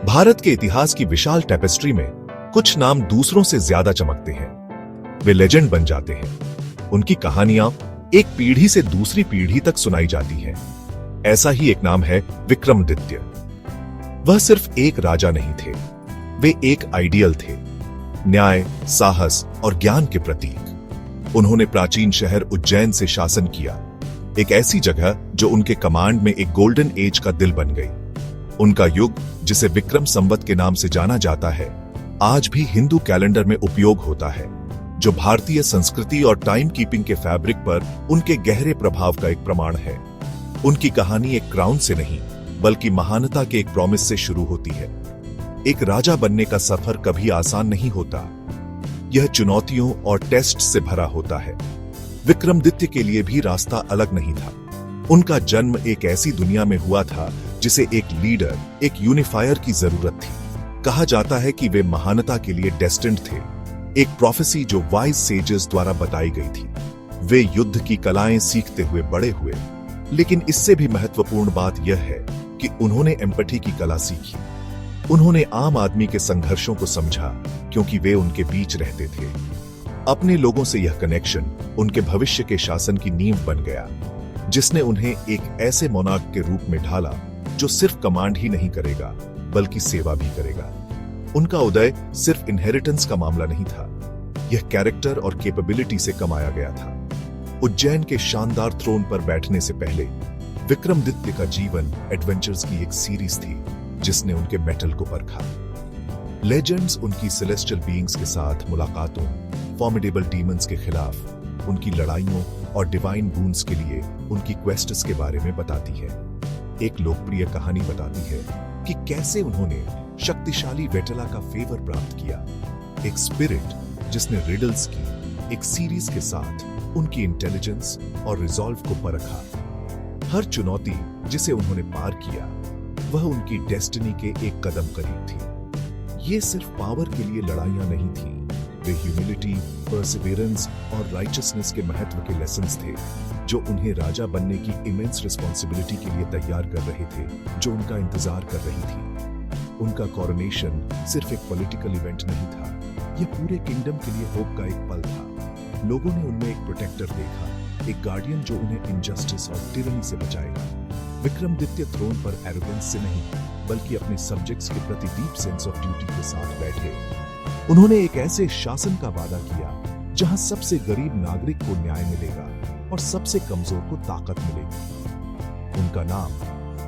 भारत के इतिहास की विशाल टेपेस्ट्री में कुछ नाम दूसरों से ज्यादा चमकते हैं। वे लेजेंड बन जाते हैं। उनकी कहानियां एक पीढ़ी से दूसरी पीढ़ी तक सुनाई जाती हैं। ऐसा ही एक नाम है विक्रमादित्य। वह सिर्फ एक राजा नहीं थे, वे एक आइडियल थे, न्याय, साहस और ज्ञान के प्रतीक। उन्होंने प्राचीन शहर उज्जैन से शासन किया, एक ऐसी जगह जो उनके कमांड में एक गोल्डन एज का दिल बन गई। उनका युग, जिसे विक्रम संवत के नाम से जाना जाता है, आज भी हिंदू कैलेंडर में उपयोग होता है, जो भारतीय संस्कृति और टाइम कीपिंग के फैब्रिक पर उनके गहरे प्रभाव का एक प्रमाण है। उनकी कहानी एक क्राउन से नहीं, बल्कि महानता के एक प्रॉमिस से शुरू होती है। एक राजा बनने का सफर कभी आसान नहीं होता। यह चुनौतियों और टेस्ट से भरा होता है। विक्रमादित्य के लिए भी रास्ता अलग नहीं था। उनका जन्म एक ऐसी दुनिया में हुआ था जिसे एक लीडर, एक यूनिफायर की जरूरत थी। कहा जाता है कि वे महानता के लिए डेस्टिन्ड थे, एक प्रोफेसी जो वाइज सेजेस द्वारा बताई गई थी। वे युद्ध की कलाएं सीखते हुए बड़े हुए, लेकिन इससे भी महत्वपूर्ण बात यह है कि उन्होंने एम्पैथी की कला सीखी। उन्होंने आम आदमी के संघर्षों को समझा, क्योंकि वे उनके बीच रहते थे। अपने लोगों से यह कनेक्शन उनके भविष्य के शासन की नींव बन गया, जिसने उन्हें एक ऐसे मोनार्क के रूप में ढाला जो सिर्फ कमांड ही नहीं करेगा, बल्कि सेवा भी करेगा। उनका उदय सिर्फ इनहेरिटेंस का मामला नहीं था, यह कैरेक्टर और कैपेबिलिटी से कमाया गया था। उज्जैन के शानदार थ्रोन पर बैठने से पहले विक्रमादित्य का जीवन एडवेंचर्स की एक सीरीज थी, जिसने उनके मेटल को परखा। लेजेंड्स उनकी सेलेस्टियल बीइंग्स के साथ मुलाकातों, फॉर्मिडेबल डीमंस के खिलाफ उनकी लड़ाइयों और डिवाइन बून्स के लिए उनकी क्वेस्ट्स के बारे में बताती है। एक लोकप्रिय कहानी बताती है कि कैसे उन्होंने शक्तिशाली वेटला का फेवर प्राप्त किया, एक स्पिरिट जिसने रिडल्स की एक सीरीज के साथ उनकी इंटेलिजेंस और रिजॉल्व को परखा। हर चुनौती जिसे उन्होंने पार किया, वह उनकी डेस्टिनी के एक कदम करीब थी। ये सिर्फ पावर के लिए लड़ाइयां नहीं थी, वे ह्यूमिलिटी, परसिवेरेंस और राइचसनेस के महत्व के लेसन्स थे, जो उन्हें राजा बनने की इमेंस रिस्पॉन्सिबिलिटी के लिए तैयार कर रहे थे, जो उनका इंतजार कर रही थी। उनका कॉरोनेशन सिर्फ एक पॉलिटिकल इवेंट नहीं था, यह पूरे किंगडम के लिए होप का एक पल था। लोगों ने उनमें एक प्रोटेक्टर देखा, एक गार्डियन जो उन्हें इनजस्टिस और टिरनी से बचाएगा। विक्रमादित्य थ्रोन पर एरोगेंस से नहीं, बल्कि अपने सब्जेक्ट्स के प्रति डीप सेंस ऑफ ड्यूटी के साथ बैठे। उन्होंने एक ऐसे शासन का वादा किया जहां सबसे गरीब नागरिक को न्याय मिलेगा और सबसे कमजोर को ताकत मिलेगी। उनका नाम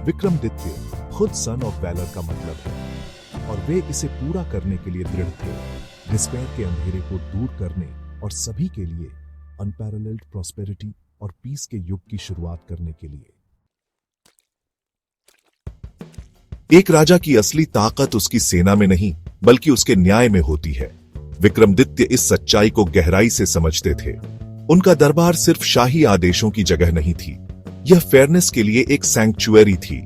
विक्रमादित्य खुद सन ऑफ वैलर का मतलब है, और वे इसे पूरा करने के लिए दृढ़ थे, डिस्पेयर के अंधेरे को दूर करने और सभी के लिए अनपैरेलल्ड प्रॉस्पेरिटी और पीस के युग की शुरुआत करने के लिए। एक राजा की असली ताकत उसकी सेना में नहीं, बल्कि उसके न्याय में होती है। विक्रमादित्य इस सच्चाई को गहराई से समझते थे। उनका दरबार सिर्फ शाही आदेशों की जगह नहीं थी, यह फेयरनेस के लिए एक सैंक्चुअरी थी।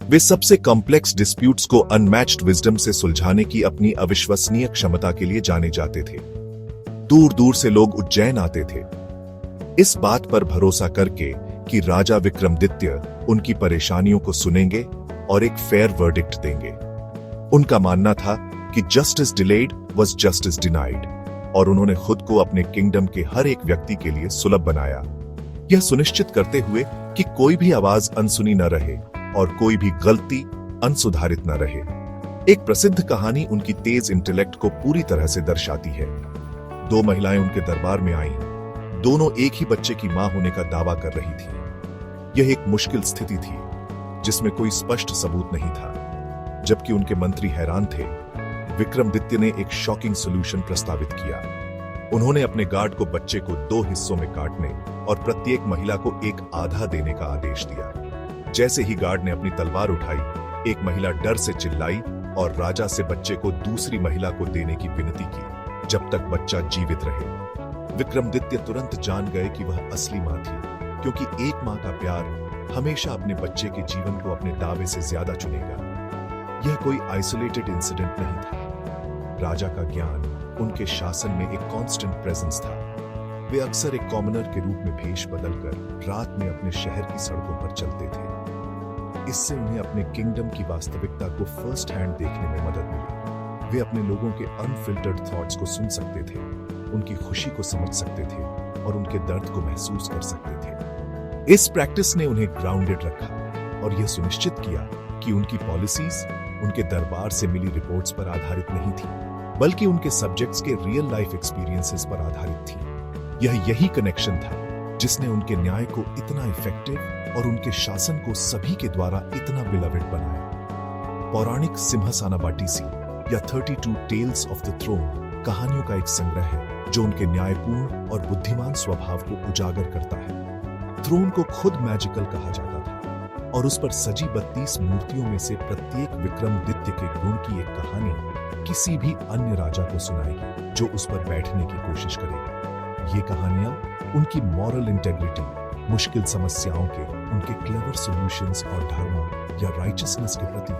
वे सबसे कॉम्प्लेक्स डिस्प्यूट्स को अनमैच्ड विजडम से सुलझाने की अपनी अविश्वसनीय क्षमता के लिए जाने जाते थे। दूर दूर से लोग उज्जैन आते थे, इस बात पर भरोसा करके कि राजा विक्रमादित्य उनकी परेशानियों को सुनेंगे और एक फेयर वर्डिक्ट देंगे। उनका मानना था कि justice delayed was justice denied, और उन्होंने खुद को अपने किंगडम के हर एक व्यक्ति के लिए सुलभ बनाया, यह सुनिश्चित करते हुए कि कोई भी आवाज अनसुनी न रहे और कोई भी गलती अनसुधारित न रहे। एक प्रसिद्ध कहानी उनकी तेज इंटेलेक्ट को पूरी तरह से दर्शाती है। दो महिलाएं उनके दरबार में आईं, दोनों एक ही बच्चे की मां होने का दावा कर रही थी। यह एक मुश्किल स्थिति थी, जिसमें कोई स्पष्ट सबूत नहीं था। जबकि उनके मंत्री हैरान थे, विक्रमादित्य ने एक शॉकिंग सॉल्यूशन प्रस्तावित किया। उन्होंने अपने गार्ड को बच्चे को 2 हिस्सों में काटने और प्रत्येक महिला को एक आधा देने का आदेश दिया। जैसे ही गार्ड ने अपनी तलवार उठाई, एक महिला डर से चिल्लाई और राजा से बच्चे को दूसरी महिला को देने की विनती की, जब तक बच्चा जीवित रहे। विक्रमादित्य तुरंत जान गए कि वह असली मां थी, क्योंकि एक मां का प्यार हमेशा अपने बच्चे के जीवन को अपने दावे से ज्यादा चुनेगा। यह कोई आइसोलेटेड इंसिडेंट नहीं था। राजा का ज्ञान उनके शासन में एक कांस्टेंट प्रेजेंस था। वे अक्सर एक कॉमनर के रूप में भेष बदलकर रात में अपने शहर की सड़कों पर चलते थे। इससे उन्हें अपने किंगडम की वास्तविकता को फर्स्ट हैंड देखने में मदद मिली। वे अपने लोगों के अनफिल्टर्ड थॉट्स को सुन सकते थे, उनकी खुशी को समझ सकते थे और उनके दर्द को महसूस कर सकते थे। इस प्रैक्टिस ने उन्हें ग्राउंडेड रखा और यह सुनिश्चित किया कि उनकी पॉलिसीज उनके दरबार से मिली रिपोर्ट्स पर आधारित नहीं थी, बल्कि उनके सब्जेक्ट्स के रियल लाइफ एक्सपीरियंसेस पर आधारित थी। यही कनेक्शन था जिसने उनके न्याय को इतना इफेक्टिव और उनके शासन को सभी के द्वारा इतना बिलवेड बनाया। पौराणिक सिम्हासना बाटिसी या 32 टेल्स ऑफ द थ्रोन कहानियों का एक संग्रह है जो उनके न्यायपूर्ण और बुद्धिमान स्वभाव को उजागर करता है। थ्रोन को खुद मैजिकल कहा जाता था और उस पर सजी 32 मूर्तियों में से प्रत्येक विक्रमादित्य के गुण की एक कहानी किसी भी अन्य राजा को सुनाएगी जो उस पर बैठने की कोशिश करेगा। ये कहानियां उनकी मॉरल इंटेग्रिटी, मुश्किल समस्याओं के उनके क्लेवर सॉल्यूशंस और धर्म या राइचसनेस के प्रति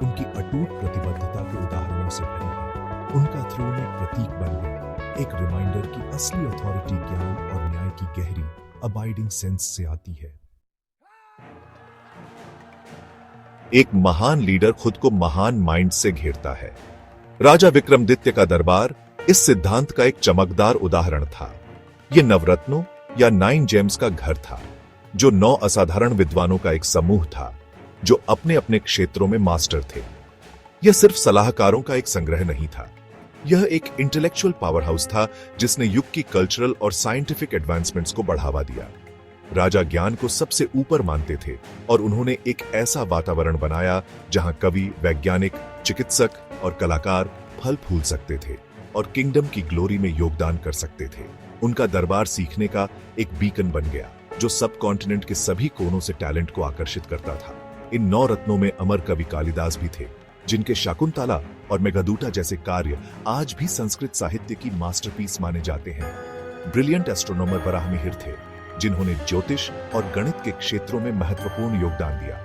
उनकी अटूट प्रतिबद्धता के उदाहरणों से भरी है। उनका थ्रोन एक प्रतीक बन गया, एक रिमाइंडर कि असली अथॉरिटी ज्ञान और न्याय की गहरी अबाइडिंग सेंस से आती है। एक महान लीडर खुद को महान माइंड से घेरता है। राजा विक्रमादित्य का दरबार इस सिद्धांत का एक चमकदार उदाहरण था। यह नवरत्नों या 9 जेम्स का घर था, जो 9 असाधारण विद्वानों का एक समूह था जो अपने अपने क्षेत्रों में मास्टर थे। यह सिर्फ सलाहकारों का एक संग्रह नहीं था, यह एक इंटेलेक्चुअल पावर हाउस था जिसने युग की कल्चरल और साइंटिफिक एडवांसमेंट्स को बढ़ावा दिया। राजा ज्ञान को सबसे ऊपर मानते थे और उन्होंने एक ऐसा वातावरण बनाया जहां कवि, वैज्ञानिक, चिकित्सक और कलाकार फल फूल सकते थे और किंगडम की ग्लोरी में योगदान कर सकते थे। उनका दरबार सीखने का एक बीकन बन गया जो सब कॉन्टिनेंट के सभी कोनों से टैलेंट को आकर्षित करता था। इन 9 रत्नों में अमर कवि कालिदास भी थे, जिनके शाकुंतला और मेघदूता जैसे कार्य आज भी संस्कृत साहित्य की मास्टरपीस माने जाते हैं। ब्रिलियंट एस्ट्रोनॉमर वराहमिहिर थे, जिन्होंने ज्योतिष और गणित के क्षेत्रों में महत्वपूर्ण योगदान दिया।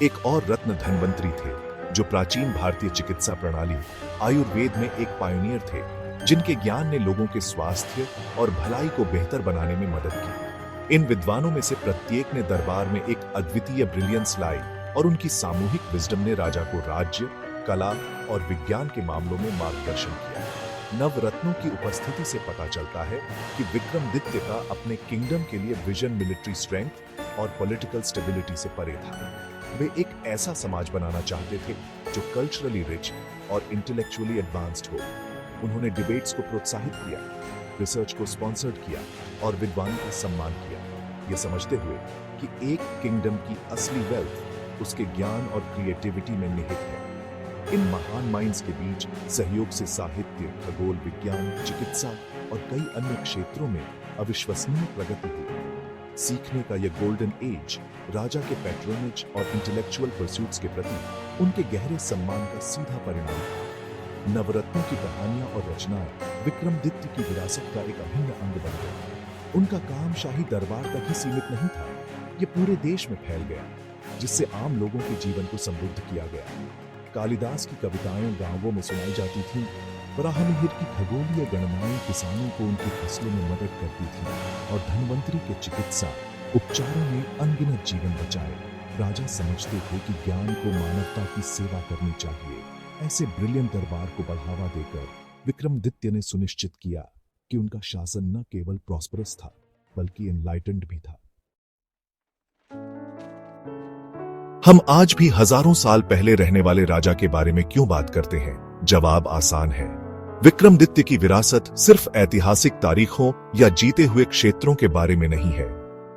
एक और रत्न धन्वंतरी थे, जो प्राचीन भारतीय चिकित्सा प्रणाली आयुर्वेद में एक पायनियर थे, जिनके ज्ञान ने लोगों के स्वास्थ्य और भलाई को बेहतर बनाने में मदद की। इन विद्वानों में से प्रत्येक ने दरबार में एक अद्वितीय ब्रिलियंस लाई और उनकी सामूहिक विजडम ने राजा को राज्य, कला और विज्ञान के मामलों में मार्गदर्शन किया। नवरत्नों की उपस्थिति से पता चलता है कि विक्रमादित्य का अपने किंगडम के लिए विजन मिलिट्री स्ट्रेंथ और पॉलिटिकल स्टेबिलिटी से परे था। वे एक ऐसा समाज बनाना चाहते थे जो कल्चरली रिच और इंटेलेक्चुअली एडवांस्ड हो। उन्होंने डिबेट्स को प्रोत्साहित किया, रिसर्च को स्पॉन्सर्ड किया और विद्वानों का सम्मान किया, यह समझते हुए कि एक किंगडम की असली वेल्थ उसके ज्ञान और क्रिएटिविटी में निहित है। इन महान माइंड्स के बीच सहयोग से साहित्य, खगोल विज्ञान, चिकित्सा और कई अन्य क्षेत्रों में अविश्वसनीय प्रगति हुई। सीखने का यह गोल्डन एज राजा के पैट्रोनेज और इंटेलेक्चुअल परस्यूट्स के प्रति उनके गहरे सम्मान का सीधा परिणाम था। नवरत्नों की कहानियां और रचनाएं विक्रमादित्य की विरासत का एक अभिन्न अंग बन गया। उनका काम शाही दरबार तक ही सीमित नहीं था, यह पूरे देश में फैल गया, जिससे आम लोगों के जीवन को समृद्ध किया गया। कालिदास की कविताएं गांवों में सुनाई जाती थीं, वराहमिहिर की खगोलीय गणनाएं किसानों को उनकी फसलों में मदद करती थीं और धन्वंतरी के चिकित्सा उपचारों ने अनगिनत जीवन बचाए। राजा समझते थे कि ज्ञान को मानवता की सेवा करनी चाहिए। ऐसे ब्रिलियंट दरबार को बढ़ावा देकर विक्रमादित्य ने सुनिश्चित किया कि उनका शासन न केवल प्रॉस्परस था, बल्कि एनलाइटेंड भी था। हम आज भी हजारों साल पहले रहने वाले राजा के बारे में क्यों बात करते हैं? जवाब आसान है। विक्रमादित्य की विरासत सिर्फ ऐतिहासिक तारीखों या जीते हुए क्षेत्रों के बारे में नहीं है,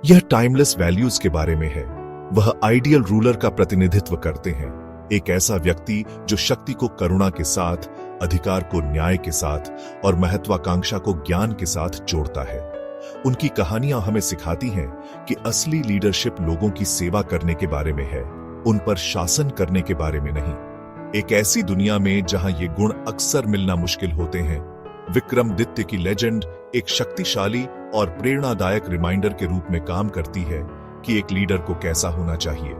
यह टाइमलेस वैल्यूज के बारे में है। वह आइडियल रूलर का प्रतिनिधित्व करते हैं, एक ऐसा व्यक्ति जो शक्ति को करुणा के साथ, अधिकार को न्याय के साथ और महत्वाकांक्षा को ज्ञान के साथ जोड़ता है। उनकी कहानियां हमें सिखाती हैं कि असली लीडरशिप लोगों की सेवा करने के बारे में है, उन पर शासन करने के बारे में नहीं। एक ऐसी दुनिया में जहां ये गुण अक्सर मिलना मुश्किल होते हैं, विक्रमादित्य की लेजेंड एक शक्तिशाली और प्रेरणादायक रिमाइंडर के रूप में काम करती है कि एक लीडर को कैसा होना चाहिए।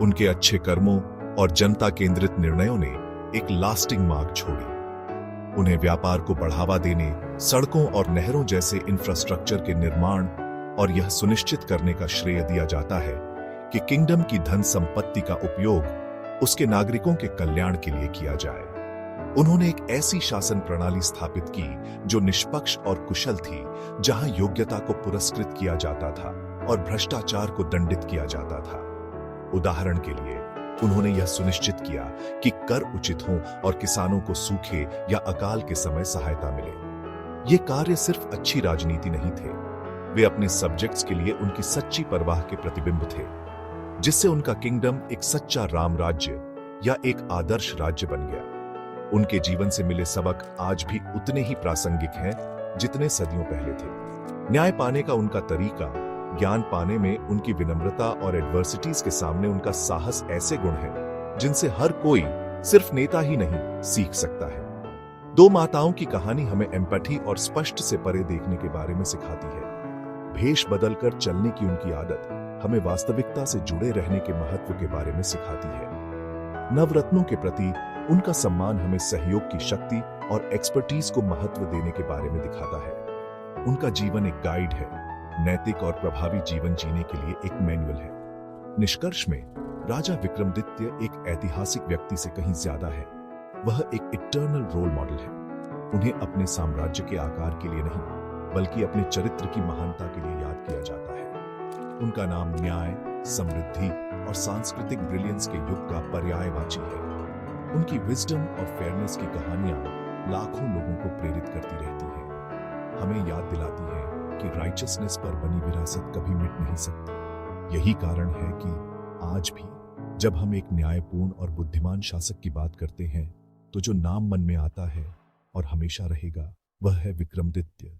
उनके अच्छे कर्मों और जनता केंद्रित निर्णयों ने एक लास्टिंग मार्क छोड़ी। उन्हें व्यापार को बढ़ावा देने, सड़कों और नहरों जैसे इंफ्रास्ट्रक्चर के निर्माण और यह सुनिश्चित करने का श्रेय दिया जाता है कि किंगडम की धन संपत्ति का उपयोग उसके नागरिकों के कल्याण के लिए किया जाए। उन्होंने एक ऐसी शासन प्रणाली स्थापित की जो निष्पक्ष और कुशल थी, जहां योग्यता को पुरस्कृत किया जाता था और भ्रष्टाचार को दंडित किया जाता था। उदाहरण के लिए, उन्होंने यह सुनिश्चित किया कि कर उचित हों और किसानों को सूखे या अकाल के समय सहायता मिले। ये कार्य सिर्फ अच्छी राजनीति नहीं थे, वे अपने सब्जेक्ट्स के लिए उनकी सच्ची परवाह के प्रतिबिंब थे, जिससे उनका किंगडम एक सच्चा राम राज्य या एक आदर्श राज्य बन गया। उनके जीवन से मिले सबक आज भी उतने ही प्रासंगिक हैं जितने सदियों पहले थे। न्याय पाने का उनका तरीका, ज्ञान पाने में उनकी विनम्रता और एडवर्सिटीज के सामने उनका साहस ऐसे गुण हैं जिनसे हर कोई, सिर्फ नेता ही नहीं, सीख सकता है। दो माताओं की कहानी हमें एम्पैथी और स्पष्ट से परे देखने के बारे में सिखाती है। भेष बदलकर चलने की उनकी आदत हमें वास्तविकता से जुड़े रहने के महत्व के बारे में सिखाती है। नवरत्नों के प्रति उनका सम्मान हमें सहयोग की शक्ति और एक्सपर्टीज को महत्व देने के बारे में दिखाता है। उनका जीवन एक गाइड है, नैतिक और प्रभावी जीवन जीने के लिए एक मैनुअल है। निष्कर्ष में, राजा विक्रमादित्य एक ऐतिहासिक व्यक्ति से कहीं ज्यादा है। वह एक इटर्नल रोल मॉडल है। उन्हें अपने साम्राज्य के आकार के लिए नहीं, बल्कि अपने चरित्र की महानता के लिए याद किया जाता है। उनका नाम न्याय, समृद्धि और सांस्कृतिक ब्रिलियंस के युग का पर्यायवाची है। उनकी विजडम और फेयरनेस की कहानियां लाखों लोगों को प्रेरित करती रहती हैं, हमें याद दिलाती है कि राइचसनेस पर बनी विरासत कभी मिट नहीं सकती। यही कारण है कि आज भी जब हम एक न्यायपूर्ण और बुद्धिमान शासक की बात करते हैं, तो जो नाम मन में आता है और हमेशा रहेगा, वह है विक्रमादित्य।